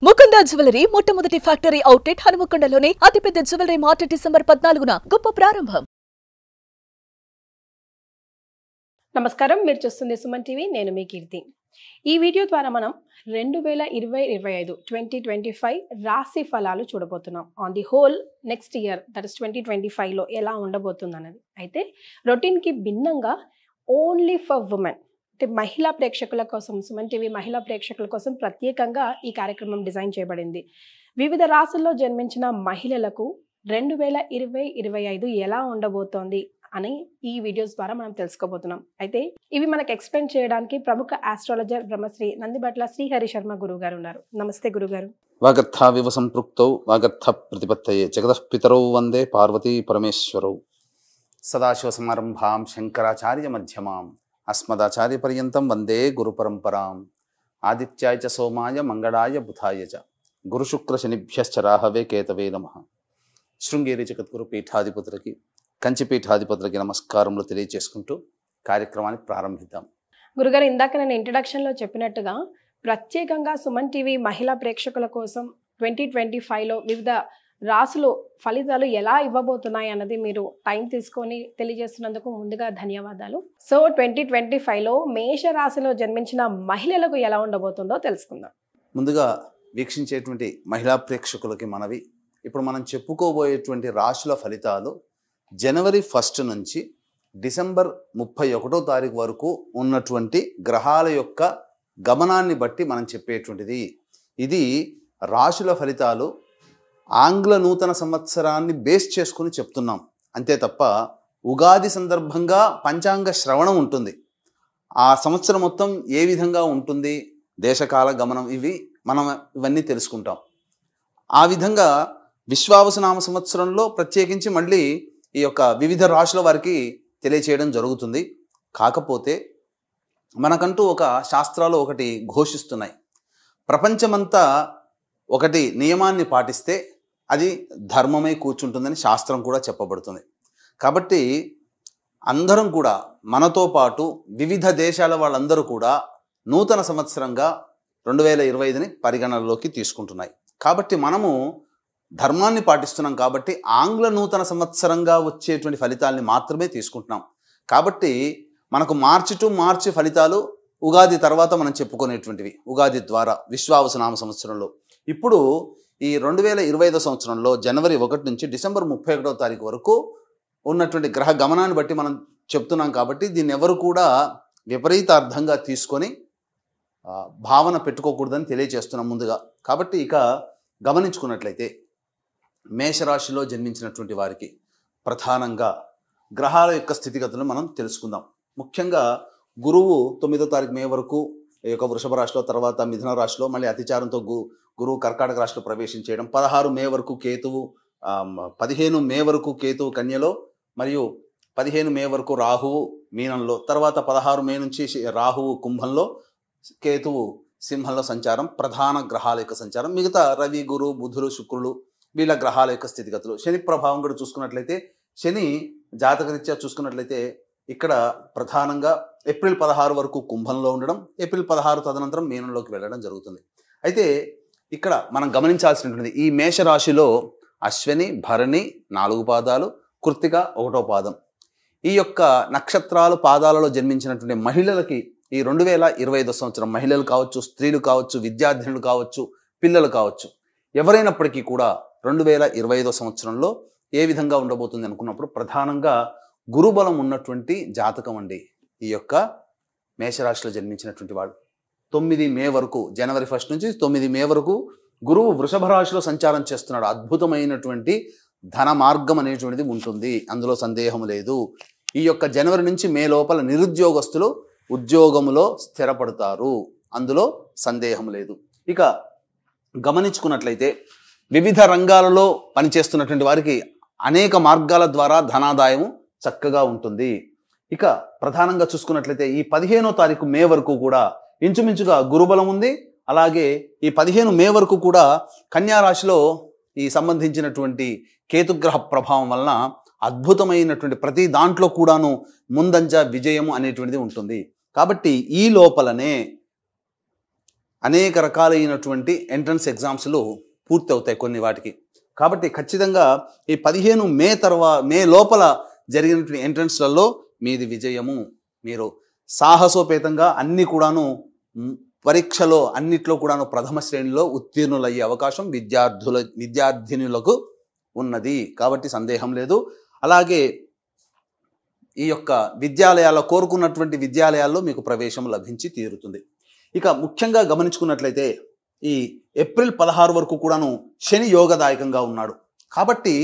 Mukunda jewellery మొట్టమొదటి factory outlet హనుమకొండలోనే అతిపెద్ద jewellery mart December 14న గొప్ప ప్రారంభం. నమస్కారం, మీరు చూస్తుంది సుమన్ టీవీ. నేను మీ కీర్తి. ఈ వీడియో ద్వారా మనం 2025 రాశి ఫలాలు చూడబోతున్నాం. On the whole next year, that is 2025లో ఎలా ఉండబోతుంది అన్నది. అయితే రొటీన్కి భిన్నంగా ఓన్లీ ఫర్ ఉమెన్, అంటే మహిళా ప్రేక్షకుల కోసం, సుమన్ టీవీ మహిళా ప్రేక్షకుల కోసం ప్రత్యేకంగా ఈ కార్యక్రమం డిజైన్ చేయబడింది. వివిధ రాశుల్లో జన్మించిన మహిళలకు 2025 ఎలా ఉండబోతోంది అని ఈ వీడియోస్ ద్వారా మనం తెలుసుకోబోతున్నాం. అయితే ఇవి మనకు ఎక్స్ప్లెయిన్ చేయడానికి ప్రముఖ ఆస్ట్రాలజర్ బ్రహ్మశ్రీ నందిబట్ల శ్రీహరి శర్మ గురువు గారు ఉన్నారు. నమస్తే గురుగారు. వాగర్థావివ సంపృక్తౌ వాగర్థ ప్రతిపత్తయే జగతః పితరౌ వందే పార్వతీ పరమేశ్వరౌ. సదాశివ సమారంభాం శంకరాచార్య మధ్యమాం అస్మదాచార్య పర్యంతం వందే గురు పరంపరాం. ఆదిత్యాయ చ సోమాయ మంగళాయ బుధాయ చ గురుశుక్ర శనిభ్యశ్చ రాహవే కేతవే నమః. శృంగేరి జగద్గురు పీఠాధిపతులకి, కంచి పీఠాధిపతులకి నమస్కారములు తెలియజేసుకుంటూ కార్యక్రమాన్ని ప్రారంభిద్దాం. గురుగారు, ఇందాక నేను ఇంట్రడక్షన్లో చెప్పినట్టుగా ప్రత్యేకంగా సుమన్ టీవీ మహిళా ప్రేక్షకుల కోసం 2025లో వివిధ రాసులు ఫలితాలు ఎలా ఇవ్వబోతున్నాయి అన్నది మీరు టైం తీసుకొని తెలియజేస్తున్నందుకు ముందుగా ధన్యవాదాలు. సో 2025లో మేష రాశిలో జన్మించిన మహిళలకు ఎలా ఉండబోతుందో తెలుసుకుందాం. ముందుగా వీక్షించేటువంటి మహిళా ప్రేక్షకులకి మనవి, ఇప్పుడు మనం చెప్పుకోబోయేటువంటి రాశుల ఫలితాలు జనవరి 1 నుంచి డిసెంబర్ 31వ తారీఖు వరకు ఉన్నటువంటి గ్రహాల యొక్క గమనాన్ని బట్టి మనం చెప్పేటువంటిది. ఇది రాశుల ఫలితాలు ఆంగ్ల నూతన సంవత్సరాన్ని బేస్ చేసుకుని చెప్తున్నాం అంతే తప్ప, ఉగాది సందర్భంగా పంచాంగ శ్రవణం ఉంటుంది. ఆ సంవత్సరం మొత్తం ఏ విధంగా ఉంటుంది, దేశకాల గమనం, ఇవన్నీ తెలుసుకుంటాం. ఆ విధంగా విశ్వావసునామ సంవత్సరంలో ప్రత్యేకించి మళ్ళీ ఈ యొక్క వివిధ రాశుల వారికి తెలియచేయడం జరుగుతుంది. కాకపోతే మనకంటూ ఒక శాస్త్రాలు ఒకటి ఘోషిస్తున్నాయి. ప్రపంచమంతా ఒకటి నియమాన్ని పాటిస్తే అది ధర్మమై కూర్చుంటుందని శాస్త్రం కూడా చెప్పబడుతుంది. కాబట్టి అందరం కూడా, మనతో పాటు వివిధ దేశాల వాళ్ళందరూ కూడా నూతన సంవత్సరంగా 2025ని పరిగణనలోకి తీసుకుంటున్నాయి. కాబట్టి మనము ధర్మాన్ని పాటిస్తున్నాం కాబట్టి ఆంగ్ల నూతన సంవత్సరంగా వచ్చేటువంటి ఫలితాలని మాత్రమే తీసుకుంటున్నాం. కాబట్టి మనకు మార్చి టు మార్చి ఫలితాలు ఉగాది తర్వాత మనం చెప్పుకునేటువంటివి, ఉగాది ద్వారా విశ్వావసునామ సంవత్సరంలో. ఇప్పుడు ఈ 2025 సంవత్సరంలో జనవరి 1 నుంచి డిసెంబర్ 31వ తారీఖు వరకు ఉన్నటువంటి గ్రహ గమనాన్ని బట్టి మనం చెప్తున్నాం. కాబట్టి దీన్ని ఎవరు కూడా విపరీతార్థంగా తీసుకొని భావన పెట్టుకోకూడదని తెలియజేస్తున్నాం ముందుగా. కాబట్టి ఇక గమనించుకున్నట్లయితే మేషరాశిలో జన్మించినటువంటి వారికి ప్రధానంగా గ్రహాల యొక్క స్థితిగతులను మనం తెలుసుకుందాం. ముఖ్యంగా గురువు 9వ తారీఖు మే వరకు ఈ యొక్క వృషభ రాశిలో, తర్వాత మిథున రాశిలో, మళ్ళీ అతిచారంతో గురువు కర్కాటక రాశిలో ప్రవేశించేయడం. 16 మే వరకు కేతువు, 15 మే వరకు కేతువు కన్యలో, మరియు 15 మే వరకు రాహువు మీనంలో, తర్వాత 16 మే నుంచి రాహువు కుంభంలో, కేతువు సింహంలో సంచారం ప్రధాన గ్రహాల యొక్క సంచారం. మిగతా రవి, గురు, బుధులు, శుక్రులు వీళ్ళ గ్రహాల యొక్క స్థితిగతులు. శని ప్రభావం కూడా చూసుకున్నట్లయితే, శని జాతకరీత్యా చూసుకున్నట్లయితే ఇక్కడ ప్రధానంగా ఏప్రిల్ 16 వరకు కుంభంలో ఉండడం, ఏప్రిల్ 16 తదనంతరం మీనంలోకి వెళ్ళడం జరుగుతుంది. అయితే ఇక్కడ మనం గమనించాల్సినటువంటి ఈ మేషరాశిలో అశ్విని, భరణి 4 పాదాలు, కృత్తిక 1వ పాదం, ఈ యొక్క నక్షత్రాలు పాదాలలో జన్మించినటువంటి మహిళలకి ఈ 2025 సంవత్సరం, మహిళలు కావచ్చు, స్త్రీలు కావచ్చు, విద్యార్థినులు కావచ్చు, పిల్లలు కావచ్చు, ఎవరైనప్పటికీ కూడా 2025 సంవత్సరంలో ఏ విధంగా ఉండబోతుంది అనుకున్నప్పుడు ప్రధానంగా గురుబలం ఉన్నటువంటి జాతకం అండి ఈ యొక్క మేషరాశిలో జన్మించినటువంటి వాడు. 9 మే వరకు, జనవరి 1 నుంచి 9 మే వరకు గురువు వృషభ రాశిలో సంచారం చేస్తున్నాడు. అద్భుతమైనటువంటి ధన మార్గం అనేటువంటిది ఉంటుంది, అందులో సందేహం లేదు. ఈ యొక్క జనవరి నుంచి మే లోపల నిరుద్యోగస్తులు ఉద్యోగములో స్థిరపడతారు, అందులో సందేహం లేదు. ఇక గమనించుకున్నట్లయితే వివిధ రంగాలలో పనిచేస్తున్నటువంటి వారికి అనేక మార్గాల ద్వారా ధనాదాయము చక్కగా ఉంటుంది. ఇక ప్రధానంగా చూసుకున్నట్లయితే ఈ 15వ తారీఖు మే వరకు కూడా ఇంచుమించుగా గురుబలం ఉంది. అలాగే ఈ 15 మే వరకు కూడా కన్యా రాశిలో ఈ సంబంధించినటువంటి కేతుగ్రహ ప్రభావం వలన అద్భుతమైనటువంటి ప్రతి దాంట్లో కూడాను ముందంజ విజయము అనేటువంటిది ఉంటుంది. కాబట్టి ఈ లోపలనే అనేక రకాలైనటువంటి ఎంట్రన్స్ ఎగ్జామ్స్లు పూర్తి అవుతాయి కొన్ని వాటికి. కాబట్టి ఖచ్చితంగా ఈ 15 మే లోపల జరిగినటువంటి ఎంట్రన్స్లలో మీది విజయము. మీరు సాహసోపేతంగా అన్ని కూడాను పరీక్షలో అన్నిట్లో కూడాను ప్రథమ శ్రేణిలో ఉత్తీర్ణులయ్యే అవకాశం విద్యార్థినులకు ఉన్నది. కాబట్టి సందేహం లేదు. అలాగే ఈ యొక్క విద్యాలయాల్లో కోరుకున్నటువంటి విద్యాలయాల్లో మీకు ప్రవేశం లభించి తీరుతుంది. ఇక ముఖ్యంగా గమనించుకున్నట్లయితే ఈ ఏప్రిల్ 16 వరకు కూడాను శని యోగదాయకంగా ఉన్నాడు. కాబట్టి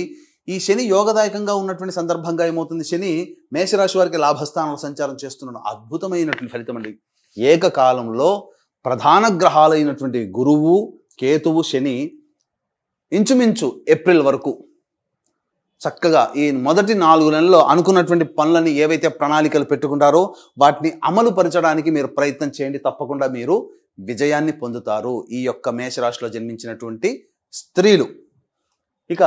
ఈ శని యోగదాయకంగా ఉన్నటువంటి సందర్భంగా ఏమవుతుంది, శని మేషరాశి వారికి లాభస్థానంలో సంచారం చేస్తున్నాడు. అద్భుతమైనటువంటి ఫలితం అండి. ఏకకాలంలో ప్రధాన గ్రహాలైనటువంటి గురువు, కేతువు, శని ఇంచుమించు ఏప్రిల్ వరకు చక్కగా ఈ మొదటి 4 నెలల్లో అనుకున్నటువంటి పనులని ఏవైతే ప్రణాళికలు పెట్టుకుంటారో వాటిని అమలు పరచడానికి మీరు ప్రయత్నం చేయండి. తప్పకుండా మీరు విజయాన్ని పొందుతారు ఈ యొక్క మేషరాశిలో జన్మించినటువంటి స్త్రీలు. ఇక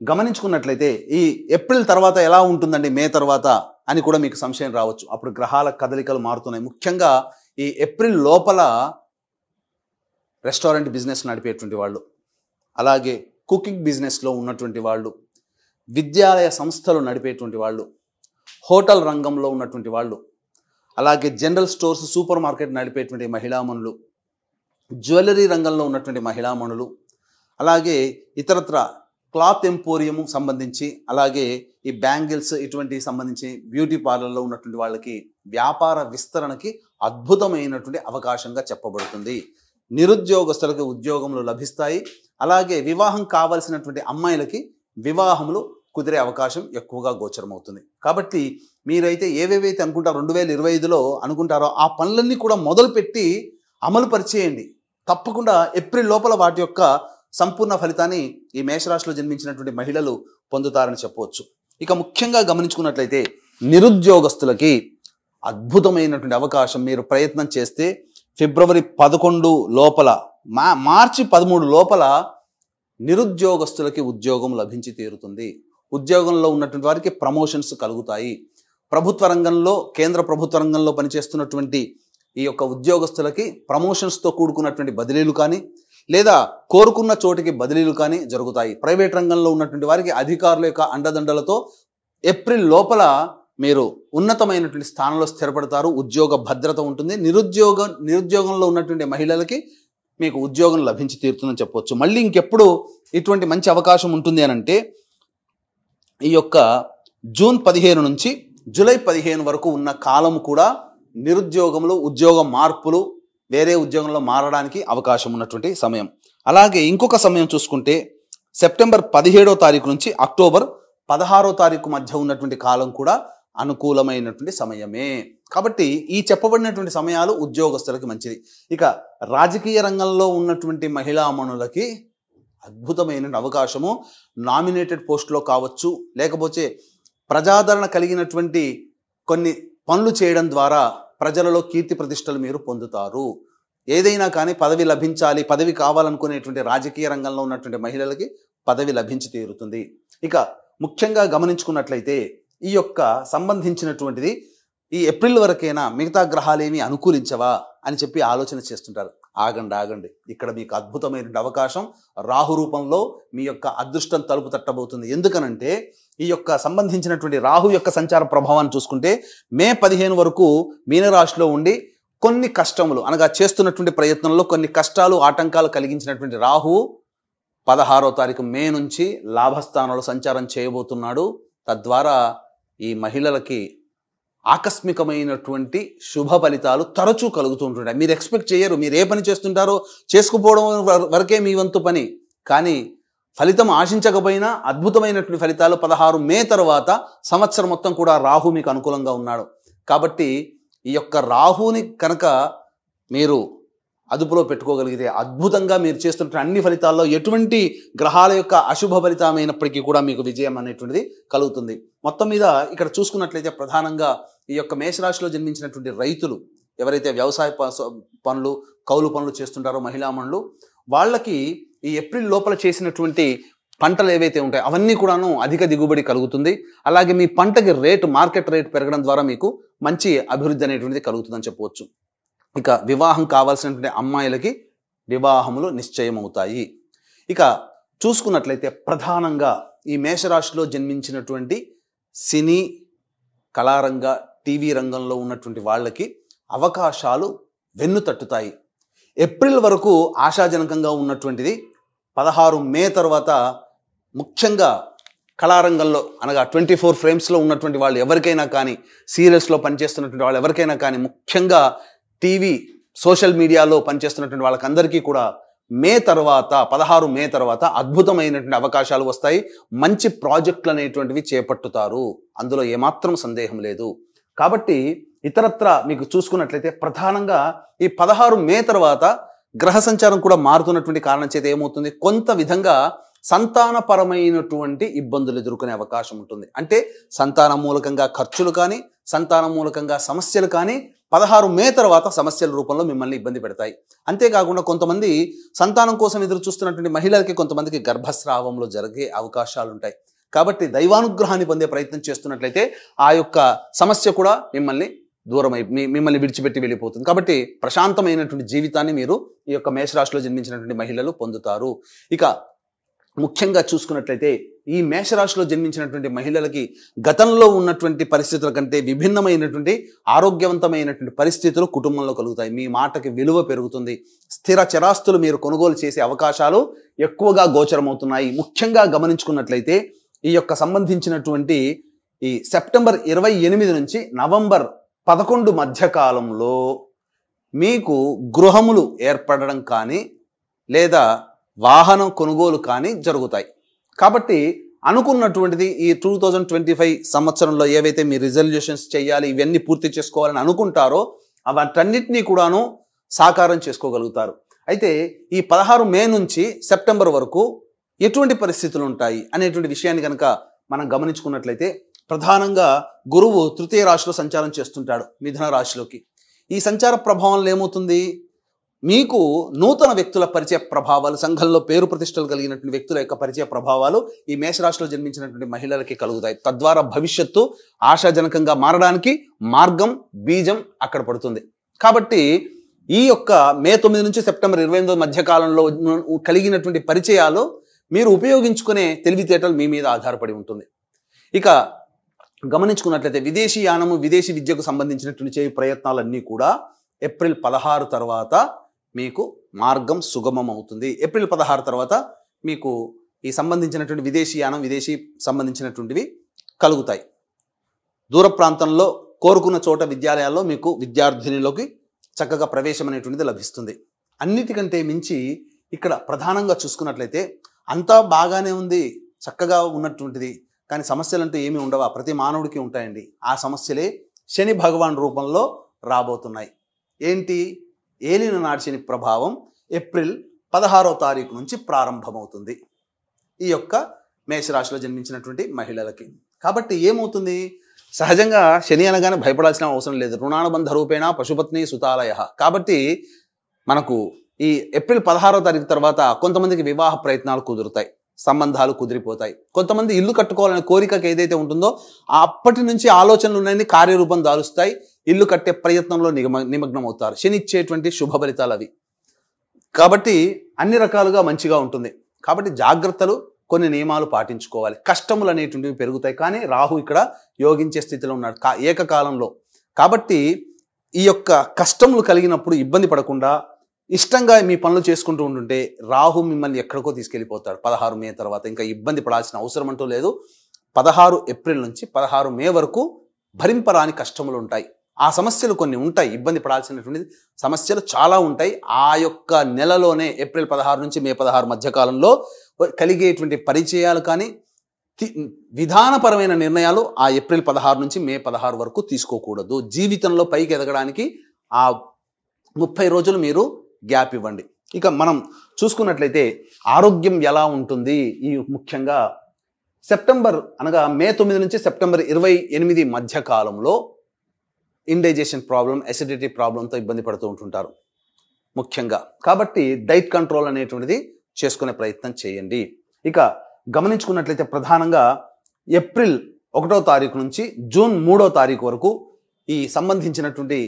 గమనించుకున్నట్లయితే ఈ ఏప్రిల్ తర్వాత ఎలా ఉంటుందండి మే తర్వాత అని కూడా మీకు సంశయం రావచ్చు. అప్పుడు గ్రహాల కదలికలు మారుతున్నాయి. ముఖ్యంగా ఈ ఏప్రిల్ లోపల రెస్టారెంట్ బిజినెస్ నడిపేటువంటి వాళ్ళు, అలాగే కుకింగ్ బిజినెస్లో ఉన్నటువంటి వాళ్ళు, విద్యాలయ సంస్థలు నడిపేటువంటి వాళ్ళు, హోటల్ రంగంలో ఉన్నటువంటి వాళ్ళు, అలాగే జనరల్ స్టోర్స్, సూపర్ మార్కెట్ నడిపేటువంటి మహిళామణులు, జ్యువెలరీ రంగంలో ఉన్నటువంటి మహిళామణులు, అలాగే ఇతరత్ర క్లాత్ ఎంపోరియం సంబంధించి, అలాగే ఈ బ్యాంగిల్స్ ఇటువంటి సంబంధించి బ్యూటీ పార్లర్లో ఉన్నటువంటి వాళ్ళకి వ్యాపార విస్తరణకి అద్భుతమైనటువంటి అవకాశంగా చెప్పబడుతుంది. నిరుద్యోగస్తులకు ఉద్యోగములు లభిస్తాయి. అలాగే వివాహం కావలసినటువంటి అమ్మాయిలకి వివాహములు కుదిరే అవకాశం ఎక్కువగా గోచరమవుతుంది. కాబట్టి మీరైతే ఏవేవైతే అనుకుంటారో 2025లో అనుకుంటారో ఆ పనులన్నీ కూడా మొదలుపెట్టి అమలు పరిచేయండి. తప్పకుండా ఏప్రిల్ లోపల వాటి యొక్క సంపూర్ణ ఫలితాన్ని ఈ మేషరాశిలో జన్మించినటువంటి మహిళలు పొందుతారని చెప్పవచ్చు. ఇక ముఖ్యంగా గమనించుకున్నట్లయితే నిరుద్యోగస్తులకి అద్భుతమైనటువంటి అవకాశం. మీరు ప్రయత్నం చేస్తే ఫిబ్రవరి 11 లోపల, మార్చి 13 లోపల నిరుద్యోగస్తులకి ఉద్యోగం లభించి తీరుతుంది. ఉద్యోగంలో ఉన్నటువంటి వారికి ప్రమోషన్స్ కలుగుతాయి. ప్రభుత్వ రంగంలో, కేంద్ర ప్రభుత్వ రంగంలో పనిచేస్తున్నటువంటి ఈ యొక్క ఉద్యోగస్తులకి ప్రమోషన్స్తో కూడుకున్నటువంటి బదిలీలు కానీ, లేదా కోరుకున్న చోటికి బదిలీలు కానీ జరుగుతాయి. ప్రైవేట్ రంగంలో ఉన్నటువంటి వారికి అధికారుల యొక్క అండదండలతో ఏప్రిల్ లోపల మీరు ఉన్నతమైనటువంటి స్థానంలో స్థిరపడతారు. ఉద్యోగ భద్రత ఉంటుంది. నిరుద్యోగంలో ఉన్నటువంటి మహిళలకి మీకు ఉద్యోగం లభించి తీరుతుందని చెప్పవచ్చు. మళ్ళీ ఇంకెప్పుడు ఇటువంటి మంచి అవకాశం ఉంటుంది అని అంటే ఈ యొక్క జూన్ 15 నుంచి జూలై 15 వరకు ఉన్న కాలం కూడా నిరుద్యోగంలో ఉద్యోగ మార్పులు, వేరే ఉద్యోగంలో మారడానికి అవకాశం ఉన్నటువంటి సమయం. అలాగే ఇంకొక సమయం చూసుకుంటే సెప్టెంబర్ 17వ తారీఖు నుంచి అక్టోబర్ 16వ తారీఖు మధ్య ఉన్నటువంటి కాలం కూడా అనుకూలమైనటువంటి సమయమే. కాబట్టి ఈ చెప్పబడినటువంటి సమయాలు ఉద్యోగస్తులకి మంచిది. ఇక రాజకీయ రంగంలో ఉన్నటువంటి మహిళామణులకి అద్భుతమైన అవకాశము. నామినేటెడ్ పోస్టులో కావచ్చు, లేకపోతే ప్రజాదరణ కలిగినటువంటి కొన్ని పనులు చేయడం ద్వారా ప్రజలలో కీర్తి ప్రతిష్టలు మీరు పొందుతారు. ఏదైనా కానీ పదవి లభించాలి, పదవి కావాలనుకునేటువంటి రాజకీయ రంగంలో ఉన్నటువంటి మహిళలకి పదవి లభించి తీరుతుంది. ఇక ముఖ్యంగా గమనించుకున్నట్లయితే ఈ యొక్క సంబంధించినటువంటిది ఈ ఏప్రిల్ వరకైనా మిగతా గ్రహాలేమి అనుకూలించవా అని చెప్పి ఆలోచన చేస్తుంటారు. ఆగండి, ఇక్కడ మీకు అద్భుతమైనటువంటి అవకాశం రాహు రూపంలో మీ యొక్క అదృష్టం తలుపు తట్టబోతుంది. ఎందుకనంటే ఈ యొక్క సంబంధించినటువంటి రాహు యొక్క సంచార ప్రభావాన్ని చూసుకుంటే మే 15 వరకు మీనరాశిలో ఉండి కొన్ని కష్టములు, అనగా చేస్తున్నటువంటి ప్రయత్నంలో కొన్ని కష్టాలు, ఆటంకాలు కలిగించినటువంటి రాహు 16వ తారీఖు మే నుంచి లాభస్థానంలో సంచారం చేయబోతున్నాడు. తద్వారా ఈ మహిళలకి ఆకస్మికమైనటువంటి శుభ ఫలితాలు తరచూ కలుగుతూ ఉంటుంటాయి. మీరు ఎక్స్పెక్ట్ చేయరు. మీరు ఏ పని చేస్తుంటారో చేసుకుపోవడం వరకే మీ వంతు పని. కానీ ఫలితం ఆశించకపోయినా అద్భుతమైనటువంటి ఫలితాలు 16 మే తర్వాత సంవత్సరం మొత్తం కూడా రాహు మీకు అనుకూలంగా ఉన్నాడు. కాబట్టి ఈ యొక్క రాహుని కనుక మీరు అదుపులో పెట్టుకోగలిగితే అద్భుతంగా మీరు చేస్తున్న అన్ని ఫలితాల్లో ఎటువంటి గ్రహాల యొక్క అశుభ ఫలితమైనప్పటికీ కూడా మీకు విజయం అనేటువంటిది కలుగుతుంది. మొత్తం మీద ఇక్కడ చూసుకున్నట్లయితే ప్రధానంగా ఈ యొక్క మేషరాశిలో జన్మించినటువంటి రైతులు ఎవరైతే వ్యవసాయ పనులు, కౌలు పనులు చేస్తుంటారో మహిళామణులు, వాళ్ళకి ఈ ఏప్రిల్ లోపల చేసినటువంటి పంటలు ఏవైతే ఉంటాయో అవన్నీ కూడాను అధిక దిగుబడి కలుగుతుంది. అలాగే మీ పంటకి మార్కెట్ రేట్ పెరగడం ద్వారా మీకు మంచి అభివృద్ధి అనేటువంటిది కలుగుతుందని చెప్పవచ్చు. ఇక వివాహం కావాల్సినటువంటి అమ్మాయిలకి వివాహములు నిశ్చయమవుతాయి. ఇక చూసుకున్నట్లయితే ప్రధానంగా ఈ మేషరాశిలో జన్మించినటువంటి సినీ కళారంగ టీవీ రంగంలో ఉన్నటువంటి వాళ్ళకి అవకాశాలు వెన్నుతట్టుతాయి. ఏప్రిల్ వరకు ఆశాజనకంగా ఉన్నటువంటిది 16 మే తర్వాత ముఖ్యంగా కళారంగంలో అనగా 24 ఫ్రేమ్స్లో ఉన్నటువంటి వాళ్ళు ఎవరికైనా కానీ, సీరియల్స్లో పనిచేస్తున్నటువంటి వాళ్ళు ఎవరికైనా కానీ, ముఖ్యంగా టీవీ సోషల్ మీడియాలో పనిచేస్తున్నటువంటి వాళ్ళకందరికీ కూడా 16 మే తర్వాత అద్భుతమైనటువంటి అవకాశాలు వస్తాయి. మంచి ప్రాజెక్టులు అనేటువంటివి చేపట్టుతారు, అందులో ఏమాత్రం సందేహం లేదు. కాబట్టి ఇతరత్ర మీకు చూసుకున్నట్లయితే ప్రధానంగా ఈ 16 మే తర్వాత గ్రహ సంచారం కూడా మారుతున్నటువంటి కారణం చేత ఏమవుతుంది, కొంత విధంగా సంతానపరమైనటువంటి ఇబ్బందులు ఎదుర్కొనే అవకాశం ఉంటుంది. అంటే సంతాన మూలకంగా ఖర్చులు కానీ, సంతాన మూలకంగా సమస్యలు కానీ 16 మే తర్వాత సమస్యల రూపంలో మిమ్మల్ని ఇబ్బంది పెడతాయి. అంతేకాకుండా కొంతమంది సంతానం కోసం ఎదురు చూస్తున్నటువంటి మహిళలకి కొంతమందికి గర్భస్రావంలో జరిగే అవకాశాలు ఉంటాయి. కాబట్టి దైవానుగ్రహాన్ని పొందే ప్రయత్నం చేస్తున్నట్లయితే ఆ యొక్క సమస్య కూడా మిమ్మల్ని విడిచిపెట్టి వెళ్ళిపోతుంది. కాబట్టి ప్రశాంతమైనటువంటి జీవితాన్ని మీరు ఈ యొక్క మేషరాశిలో జన్మించినటువంటి మహిళలు పొందుతారు. ఇక ముఖ్యంగా చూసుకున్నట్లయితే ఈ మేషరాశిలో జన్మించినటువంటి మహిళలకి గతంలో ఉన్నటువంటి పరిస్థితుల కంటే విభిన్నమైనటువంటి ఆరోగ్యవంతమైనటువంటి పరిస్థితులు కుటుంబంలో కలుగుతాయి. మీ మాటకి విలువ పెరుగుతుంది. స్థిర చరాస్తులు మీరు కొనుగోలు చేసే అవకాశాలు ఎక్కువగా గోచరమవుతున్నాయి. ముఖ్యంగా గమనించుకున్నట్లయితే ఈ యొక్క సంబంధించినటువంటి ఈ సెప్టెంబర్ 28 నుంచి నవంబర్ 11 మధ్య కాలంలో మీకు గృహములు ఏర్పడడం కానీ లేదా వాహనం కొనుగోలు కానీ జరుగుతాయి. కాబట్టి అనుకున్నటువంటిది ఈ 2025 సంవత్సరంలో ఏవైతే మీరు రిజల్యూషన్స్ చేయాలి, ఇవన్నీ పూర్తి చేసుకోవాలని అనుకుంటారో అవన్నిటినీ కూడాను సాకారం చేసుకోగలుగుతారు. అయితే ఈ 16 మే నుంచి సెప్టెంబర్ వరకు ఎటువంటి పరిస్థితులు ఉంటాయి అనేటువంటి విషయాన్ని కనుక మనం గమనించుకున్నట్లయితే ప్రధానంగా గురువు తృతీయ రాశిలో సంచారం చేస్తుంటాడు, మిథున రాశిలోకి. ఈ సంచార ప్రభావంలో ఏమవుతుంది, మీకు నూతన వ్యక్తుల పరిచయ ప్రభావాలు, సంఘంలో పేరు ప్రతిష్టలు కలిగినటువంటి వ్యక్తుల యొక్క పరిచయ ప్రభావాలు ఈ మేషరాశిలో జన్మించినటువంటి మహిళలకి కలుగుతాయి. తద్వారా భవిష్యత్తు ఆశాజనకంగా మారడానికి మార్గం, బీజం అక్కడ పడుతుంది. కాబట్టి ఈ యొక్క మే 9 నుంచి సెప్టెంబర్ 28 మధ్య కాలంలో కలిగినటువంటి పరిచయాలు మీరు ఉపయోగించుకునే తెలివితేటలు మీ మీద ఆధారపడి ఉంటుంది. ఇక గమనించుకున్నట్లయితే విదేశీ యానము, విదేశీ విద్యకు సంబంధించినటువంటి చేయ ప్రయత్నాలన్నీ కూడా ఏప్రిల్ 16 తర్వాత మీకు మార్గం సుగమం అవుతుంది. ఏప్రిల్ 16 తర్వాత మీకు ఈ సంబంధించినటువంటి విదేశీ యానం, విదేశీ సంబంధించినటువంటివి కలుగుతాయి. దూర ప్రాంతంలో కోరుకున్న చోట విద్యాలయాల్లో మీకు విద్యార్థినిలోకి చక్కగా ప్రవేశం అనేటువంటిది లభిస్తుంది. అన్నిటికంటే మించి ఇక్కడ ప్రధానంగా చూసుకున్నట్లయితే అంతా బాగానే ఉంది, చక్కగా ఉన్నటువంటిది, కానీ సమస్యలు అంటూ ఏమీ ఉండవా? ప్రతి మానవుడికి ఉంటాయండి. ఆ సమస్యలే శని భగవాన్ రూపంలో రాబోతున్నాయి. ఏంటి? ఏలిన నాటి శని ప్రభావం ఏప్రిల్ 16వ తారీఖు నుంచి ప్రారంభమవుతుంది ఈ యొక్క మేషరాశిలో జన్మించినటువంటి మహిళలకి. కాబట్టి ఏమవుతుంది, సహజంగా శని అనగానే భయపడాల్సిన అవసరం లేదు. రుణానుబంధ రూపేణ పశుపత్ని సుతాలయ. కాబట్టి మనకు ఈ ఏప్రిల్ 16వ తారీఖు తర్వాత కొంతమందికి వివాహ ప్రయత్నాలు కుదురుతాయి, సంబంధాలు కుదిరిపోతాయి. కొంతమంది ఇల్లు కట్టుకోవాలనే కోరికకి ఏదైతే ఉంటుందో అప్పటి నుంచి ఆలోచనలు ఉన్నాయని కార్యరూపం దాలుస్తాయి. ఇల్లు కట్టే ప్రయత్నంలో నిమగ్నం అవుతారు. శని ఇచ్చేటువంటి శుభ ఫలితాలు అవి. కాబట్టి అన్ని రకాలుగా మంచిగా ఉంటుంది. కాబట్టి జాగ్రత్తలు, కొన్ని నియమాలు పాటించుకోవాలి. కష్టములు అనేటువంటివి పెరుగుతాయి. కానీ రాహు ఇక్కడ యోగించే స్థితిలో ఉన్నాడు ఏకకాలంలో. కాబట్టి ఈ యొక్క కష్టములు కలిగినప్పుడు ఇబ్బంది పడకుండా ఇష్టంగా మీ పనులు చేసుకుంటూ ఉంటుంటే రాహు మిమ్మల్ని ఎక్కడికో తీసుకెళ్ళిపోతాడు 16 మే తర్వాత. ఇంకా ఇబ్బంది పడాల్సిన అవసరం అంటూ లేదు. 16 ఏప్రిల్ నుంచి 16 మే వరకు భరింపరాని కష్టములు ఉంటాయి. ఆ సమస్యలు కొన్ని ఉంటాయి, ఇబ్బంది పడాల్సినటువంటి సమస్యలు చాలా ఉంటాయి. ఆ యొక్క నెలలోనే ఏప్రిల్ 16 నుంచి మే 16 మధ్యకాలంలో కలిగేటువంటి పరిచయాలు కానీ విధానపరమైన నిర్ణయాలు ఆ ఏప్రిల్ 16 నుంచి మే 16 వరకు తీసుకోకూడదు. జీవితంలో పైకి ఎదగడానికి ఆ 30 రోజులు మీరు గ్యాప్ ఇవ్వండి. ఇక మనం చూసుకున్నట్లయితే ఆరోగ్యం ఎలా ఉంటుంది, ఈ ముఖ్యంగా సెప్టెంబర్ అనగా మే 9 నుంచి సెప్టెంబర్ 28 మధ్య కాలంలో ఇండైజెషన్ ప్రాబ్లం, అసిడిటీ ప్రాబ్లంతో ఇబ్బంది పడుతూ ఉంటుంటారు ముఖ్యంగా. కాబట్టి డైట్ కంట్రోల్ అనేటువంటిది చేసుకునే ప్రయత్నం చేయండి. ఇక గమనించుకున్నట్లయితే ప్రధానంగా ఏప్రిల్ 1వ తారీఖు నుంచి జూన్ 3వ తారీఖు వరకు ఈ సంబంధించినటువంటి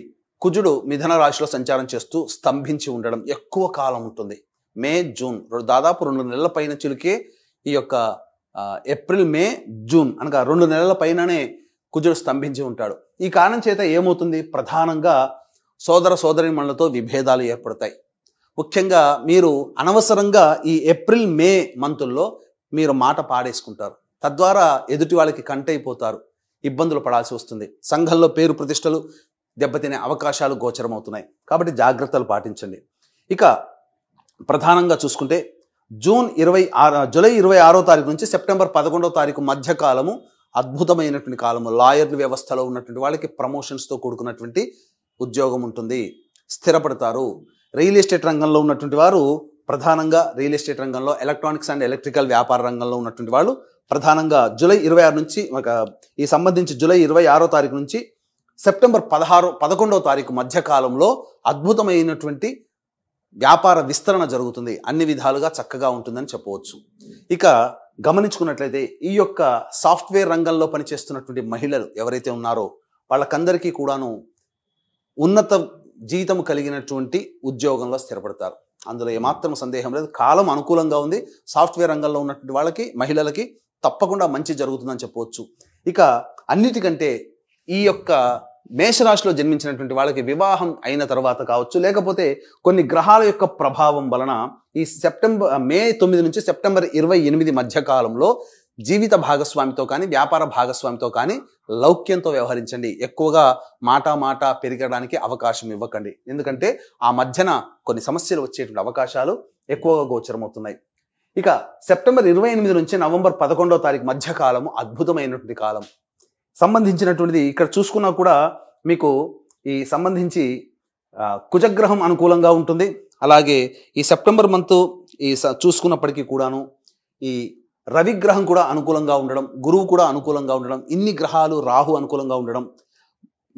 కుజుడు మిథున రాశిలో సంచారం చేస్తూ స్తంభించి ఉండడం ఎక్కువ కాలం ఉంటుంది. మే, జూన్ దాదాపు 2 నెలల పైన చిలికే ఈ యొక్క ఏప్రిల్, మే, జూన్ అనగా 2 నెలల పైననే కుజుడు స్తంభించి ఉంటాడు. ఈ కారణం చేత ఏమవుతుంది, ప్రధానంగా సోదర సోదరీమణులతో విభేదాలు ఏర్పడతాయి. ముఖ్యంగా మీరు అనవసరంగా ఈ ఏప్రిల్, మే మంతుల్లో మీరు మాట పాడేసుకుంటారు. తద్వారా ఎదుటి వాళ్ళకి కంటైపోతారు, ఇబ్బందులు పడాల్సి వస్తుంది. సంఘంలో పేరు ప్రతిష్టలు దెబ్బతినే అవకాశాలు గోచరమవుతున్నాయి. కాబట్టి జాగ్రత్తలు పాటించండి. ఇక ప్రధానంగా చూసుకుంటే జూలై 26వ తారీఖు నుంచి సెప్టెంబర్ 11వ తారీఖు మధ్య కాలము అద్భుతమైనటువంటి కాలము. లాయర్ల వ్యవస్థలో ఉన్నటువంటి వాళ్ళకి ప్రమోషన్స్తో కూడుకున్నటువంటి ఉద్యోగం ఉంటుంది, స్థిరపడతారు. రియల్ ఎస్టేట్ రంగంలో ఉన్నటువంటి వారు ప్రధానంగా రియల్ ఎస్టేట్ రంగంలో, ఎలక్ట్రానిక్స్ అండ్ ఎలక్ట్రికల్ వ్యాపార రంగంలో ఉన్నటువంటి వాళ్ళు ప్రధానంగా జూలై 26 నుంచి ఈ సంబంధించి జూలై 26వ తారీఖు నుంచి సెప్టెంబర్ 11వ తారీఖు మధ్య కాలంలో అద్భుతమైనటువంటి వ్యాపార విస్తరణ జరుగుతుంది. అన్ని విధాలుగా చక్కగా ఉంటుందని చెప్పవచ్చు. ఇక గమనించుకున్నట్లయితే ఈ యొక్క సాఫ్ట్వేర్ రంగంలో పనిచేస్తున్నటువంటి మహిళలు ఎవరైతే ఉన్నారో వాళ్ళకందరికీ కూడాను ఉన్నత జీతం కలిగినటువంటి ఉద్యోగంలో స్థిరపడతారు. అందులో ఏమాత్రం సందేహం లేదు. కాలం అనుకూలంగా ఉంది. సాఫ్ట్వేర్ రంగంలో ఉన్నటువంటి వాళ్ళకి, మహిళలకి తప్పకుండా మంచి జరుగుతుందని చెప్పవచ్చు. ఇక అన్నిటికంటే ఈ యొక్క మేషరాశిలో జన్మించినటువంటి వాళ్ళకి వివాహం అయిన తర్వాత కావచ్చు, లేకపోతే కొన్ని గ్రహాల యొక్క ప్రభావం వలన ఈ మే 9 నుంచి సెప్టెంబర్ 28 మధ్య కాలంలో జీవిత భాగస్వామితో కానీ, వ్యాపార భాగస్వామితో కానీ లౌక్యంతో వ్యవహరించండి. ఎక్కువగా మాట పెరగడానికి అవకాశం ఇవ్వకండి. ఎందుకంటే ఆ మధ్యన కొన్ని సమస్యలు వచ్చేటువంటి అవకాశాలు ఎక్కువగా గోచరమవుతున్నాయి. ఇక సెప్టెంబర్ 28 నుంచి నవంబర్ 11వ తారీఖు మధ్య కాలము అద్భుతమైనటువంటి కాలం. సంబంధించినటువంటిది ఇక్కడ చూసుకున్నా కూడా మీకు ఈ సంబంధించి కుజగ్రహం అనుకూలంగా ఉంటుంది. అలాగే ఈ సెప్టెంబర్ మంత్ చూసుకున్నప్పటికీ కూడాను ఈ రవిగ్రహం కూడా అనుకూలంగా ఉండడం, గురువు కూడా అనుకూలంగా ఉండడం, ఇన్ని గ్రహాలు, రాహు అనుకూలంగా ఉండడం,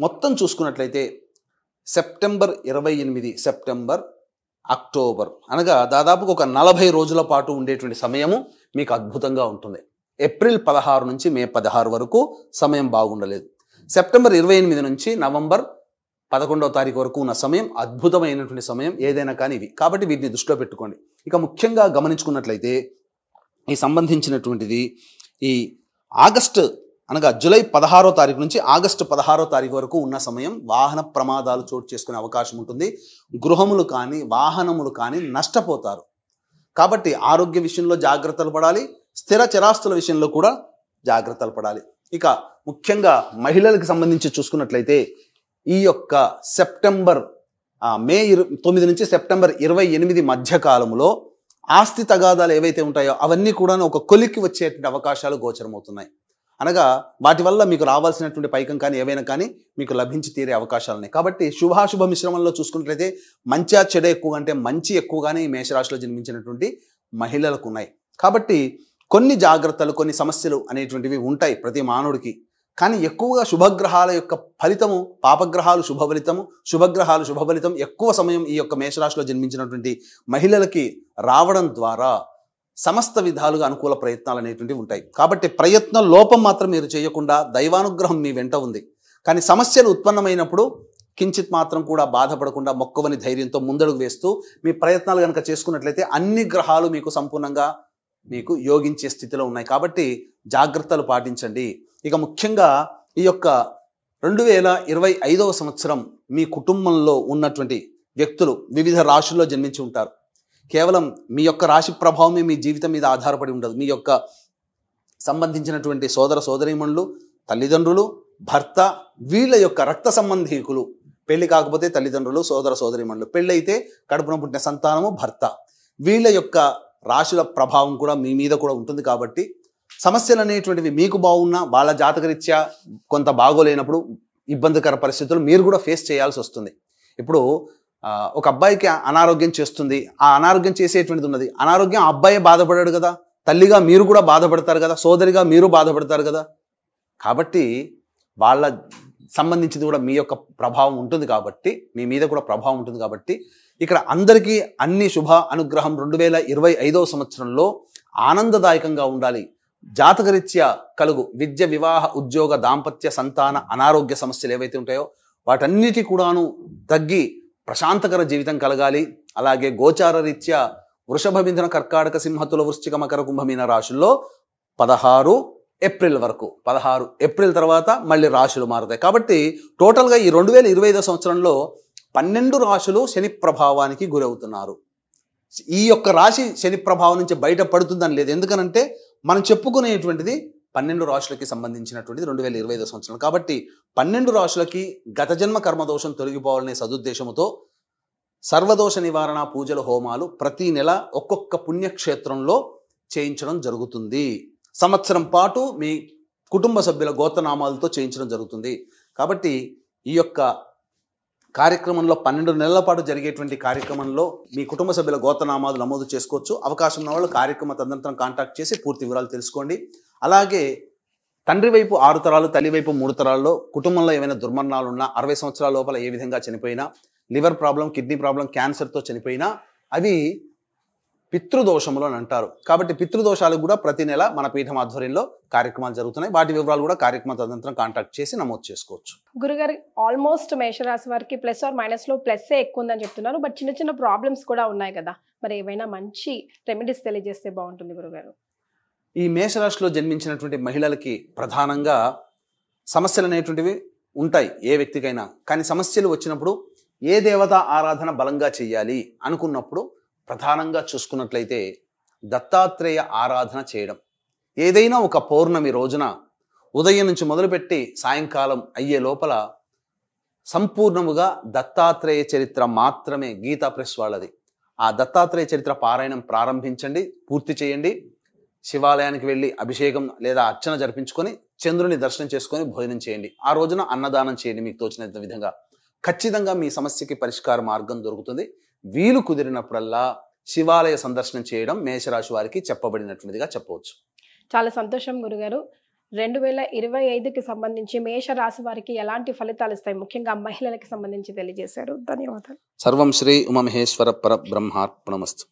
మొత్తం చూసుకున్నట్లయితే సెప్టెంబర్ 28, సెప్టెంబర్, అక్టోబర్ అనగా దాదాపుగా ఒక 40 రోజుల పాటు ఉండేటువంటి సమయము మీకు అద్భుతంగా ఉంటుంది. ఏప్రిల్ 16 నుంచి మే 16 వరకు సమయం బాగుండలేదు. సెప్టెంబర్ 28 నుంచి నవంబర్ 11వ తారీఖు వరకు ఉన్న సమయం అద్భుతమైనటువంటి సమయం ఏదైనా కానీ ఇవి. కాబట్టి వీటిని దృష్టిలో పెట్టుకోండి. ఇక ముఖ్యంగా గమనించుకున్నట్లయితే ఈ సంబంధించినటువంటిది ఈ ఆగస్టు అనగా జూలై 16వ తారీఖు నుంచి ఆగస్టు 16వ తారీఖు వరకు ఉన్న సమయం వాహన ప్రమాదాలు చోటు చేసుకునే అవకాశం ఉంటుంది. గృహములు కానీ, వాహనములు కానీ నష్టపోతారు. కాబట్టి ఆరోగ్య విషయంలో జాగ్రత్తలు పడాలి. స్థిర చరాస్తుల విషయంలో కూడా జాగ్రత్తలు పడాలి. ఇక ముఖ్యంగా మహిళలకు సంబంధించి చూసుకున్నట్లయితే ఈ యొక్క మే 9 నుంచి సెప్టెంబర్ 28 మధ్య కాలంలో ఆస్తి తగాదాలు ఏవైతే ఉంటాయో అవన్నీ కూడా ఒక కొలిక్కి వచ్చేటువంటి అవకాశాలు గోచరమవుతున్నాయి. అనగా వాటి వల్ల మీకు రావాల్సినటువంటి పైకం కానీ ఏవైనా కానీ మీకు లభించి తీరే అవకాశాలు ఉన్నాయి. కాబట్టి శుభాశుభ మిశ్రమంలో చూసుకున్నట్లయితే మంచి చెడ ఎక్కువ అంటే మంచి ఎక్కువగానే ఈ మేషరాశిలో జన్మించినటువంటి మహిళలకు ఉన్నాయి. కాబట్టి కొన్ని జాగ్రత్తలు, కొన్ని సమస్యలు అనేటువంటివి ఉంటాయి ప్రతి మానవుడికి. కానీ ఎక్కువగా శుభగ్రహాల యొక్క ఫలితము, పాపగ్రహాలు శుభ ఫలితము, శుభగ్రహాలు శుభ ఫలితం ఎక్కువ సమయం ఈ యొక్క మేషరాశిలో జన్మించినటువంటి మహిళలకి రావడం ద్వారా సమస్త విధాలుగా అనుకూల ప్రయత్నాలు అనేటువంటివి ఉంటాయి. కాబట్టి ప్రయత్న లోపం మాత్రం మీరు చేయకుండా దైవానుగ్రహం మీ వెంట ఉంది. కానీ సమస్యలు ఉత్పన్నమైనప్పుడు కించిత్ మాత్రం కూడా బాధపడకుండా మొక్కవని ధైర్యంతో ముందడుగు వేస్తూ మీ ప్రయత్నాలు కనుక చేసుకున్నట్లయితే అన్ని గ్రహాలు మీకు సంపూర్ణంగా మీకు యోగించే స్థితిలో ఉన్నాయి. కాబట్టి జాగ్రత్తలు పాటించండి. ఇక ముఖ్యంగా ఈ యొక్క 2025వ సంవత్సరం మీ కుటుంబంలో ఉన్నటువంటి వ్యక్తులు వివిధ రాశుల్లో జన్మించి ఉంటారు. కేవలం మీ యొక్క రాశి ప్రభావమే మీ జీవితం మీద ఆధారపడి ఉండదు. మీ యొక్క సంబంధించినటువంటి సోదర సోదరీమణులు, తల్లిదండ్రులు, భర్త, వీళ్ళ యొక్క రక్త సంబంధీకులు, పెళ్లి కాకపోతే తల్లిదండ్రులు, సోదర సోదరీమణులు, పెళ్ళైతే కడుపున పుట్టిన సంతానము, భర్త, వీళ్ళ యొక్క రాశుల ప్రభావం కూడా మీ మీద కూడా ఉంటుంది. కాబట్టి సమస్యలు అనేటువంటివి మీకు బాగున్నా వాళ్ళ జాతకరీత్యా కొంత బాగోలేనప్పుడు ఇబ్బందికర పరిస్థితులు మీరు కూడా ఫేస్ చేయాల్సి వస్తుంది. ఇప్పుడు ఒక అబ్బాయికి అనారోగ్యం చేస్తుంది, ఆ అనారోగ్యం చేసేటువంటిది ఉన్నది. అనారోగ్యం అబ్బాయే బాధపడాడు కదా, తల్లిగా మీరు కూడా బాధపడతారు కదా, సోదరిగా మీరు బాధపడతారు కదా. కాబట్టి వాళ్ళ సంబంధించింది కూడా మీ యొక్క ప్రభావం ఉంటుంది. కాబట్టి మీ మీద కూడా ప్రభావం ఉంటుంది. కాబట్టి ఇక్కడ అందరికీ అన్ని శుభ అనుగ్రహం 2025వ సంవత్సరంలో ఆనందదాయకంగా ఉండాలి. జాతకరీత్యా కలుగు విద్య, వివాహ, ఉద్యోగ, దాంపత్య, సంతాన, అనారోగ్య సమస్యలు ఏవైతే ఉంటాయో వాటన్నిటి కూడాను తగ్గి ప్రశాంతకర జీవితం కలగాలి. అలాగే గోచార రీత్యా వృషభ, మిథున, కర్కాటక, సింహతుల, వృశ్చిక, మకర, కుంభమీన రాశుల్లో 16 ఏప్రిల్ వరకు, 16 ఏప్రిల్ తర్వాత మళ్ళీ రాశులు మారుతాయి. కాబట్టి టోటల్గా ఈ 2025 సంవత్సరంలో 12 రాశులు శని ప్రభావానికి గురవుతున్నారు. ఈ యొక్క రాశి శని ప్రభావం నుంచి బయటపడుతుందని లేదు. ఎందుకనంటే మనం చెప్పుకునేటువంటిది 12 రాశులకి సంబంధించినటువంటిది 2025 సంవత్సరం. కాబట్టి 12 రాశులకి గత జన్మ కర్మదోషం తొలగిపోవాలనే సదుద్దేశంతో సర్వదోష నివారణ పూజల హోమాలు ప్రతి నెల ఒక్కొక్క పుణ్యక్షేత్రంలో చేయించడం జరుగుతుంది. సంవత్సరం పాటు మీ కుటుంబ సభ్యుల గోత్రనామాలతో చేయించడం జరుగుతుంది. కాబట్టి ఈ యొక్క కార్యక్రమంలో 12 నెలల పాటు జరిగేటువంటి కార్యక్రమంలో మీ కుటుంబ సభ్యుల గోత్రనామాలు నమోదు చేసుకోవచ్చు. అవకాశం ఉన్న వాళ్ళు కార్యక్రమ తదనంతరం కాంటాక్ట్ చేసి పూర్తి వివరాలు తెలుసుకోండి. అలాగే తండ్రి వైపు 6 తరాలు, తల్లి వైపు 3 తరాల్లో కుటుంబంలో ఏమైనా దుర్మరణాలు ఉన్నా, 60 సంవత్సరాల లోపల ఏ విధంగా చనిపోయినా, లివర్ ప్రాబ్లం, కిడ్నీ ప్రాబ్లం, క్యాన్సర్తో చనిపోయినా అవి పితృదోషములు అని అంటారు. కాబట్టి పితృదోషాలకు కూడా ప్రతి నెల మన పీఠం ఆధ్వర్యంలో కార్యక్రమాలు జరుగుతున్నాయి. వాటి వివరాలు కూడా కార్యక్రమ తదనంతరం కాంటాక్ట్ చేసి నమోదు చేసుకోవచ్చు. గురుగారు, ఆల్మోస్ట్ మేషరాశి వారికి ప్లస్ ఆర్ మైనస్లో ప్లస్సే ఎక్కువ ఉందని చెప్తున్నారు. బట్ చిన్న చిన్న ప్రాబ్లమ్స్ కూడా ఉన్నాయి కదా, మరి ఏమైనా మంచి రెమెడీస్ తెలియజేస్తే బాగుంటుంది గురుగారు. ఈ మేషరాశిలో జన్మించినటువంటి మహిళలకి ప్రధానంగా సమస్యలు అనేటువంటివి ఉంటాయి ఏ వ్యక్తికైనా. కానీ సమస్యలు వచ్చినప్పుడు ఏ దేవత ఆరాధన బలంగా చేయాలి అనుకున్నప్పుడు ప్రధానంగా చూసుకున్నట్లయితే దత్తాత్రేయ ఆరాధన చేయడం. ఏదైనా ఒక పౌర్ణమి రోజున ఉదయం నుంచి మొదలుపెట్టి సాయంకాలం అయ్యే లోపల సంపూర్ణముగా దత్తాత్రేయ చరిత్ర మాత్రమే గీతా ప్రెస్ వాళ్ళది. ఆ దత్తాత్రేయ చరిత్ర పారాయణం ప్రారంభించండి, పూర్తి చేయండి. శివాలయానికి వెళ్ళి అభిషేకం లేదా అర్చన జరిపించుకొని చంద్రుని దర్శనం చేసుకొని భోజనం చేయండి. ఆ రోజున అన్నదానం చేయండి. మీకు తోచినంత విధంగా ఖచ్చితంగా మీ సమస్యకి పరిష్కార మార్గం దొరుకుతుంది. వీలు కుదిరినప్పుడల్లా శివాలయ సందర్శనం చేయడం మేషరాశి వారికి చెప్పబడినటువంటిదిగా చెప్పవచ్చు. చాలా సంతోషం గురుగారు. 2025కి సంబంధించి మేషరాశి వారికి ఎలాంటి ఫలితాలు ఇస్తాయి, ముఖ్యంగా మహిళలకు సంబంధించి తెలియజేశారు. ధన్యవాదాలు. సర్వం శ్రీ ఉమామహేశ్వర పరబ్రహ్మార్పణమస్తు.